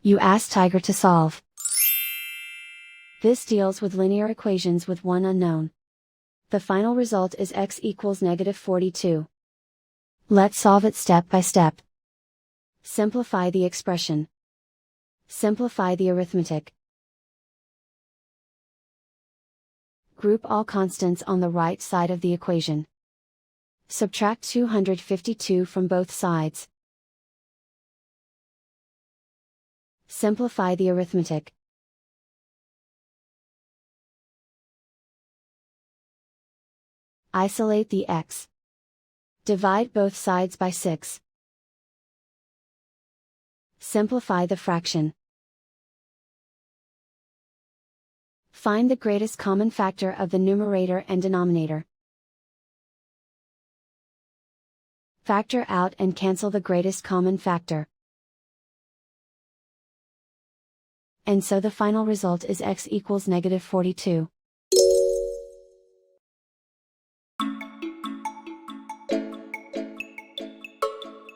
You ask Tiger to solve. This deals with linear equations with one unknown. The final result is x equals -42. Let's solve it step by step. Simplify the expression. Simplify the arithmetic. Group all constants on the right side of the equation. Subtract 252 from both sides. Simplify the arithmetic. Isolate the x. Divide both sides by 6. Simplify the fraction. Find the greatest common factor of the numerator and denominator. Factor out and cancel the greatest common factor. And so the final result is x equals -42.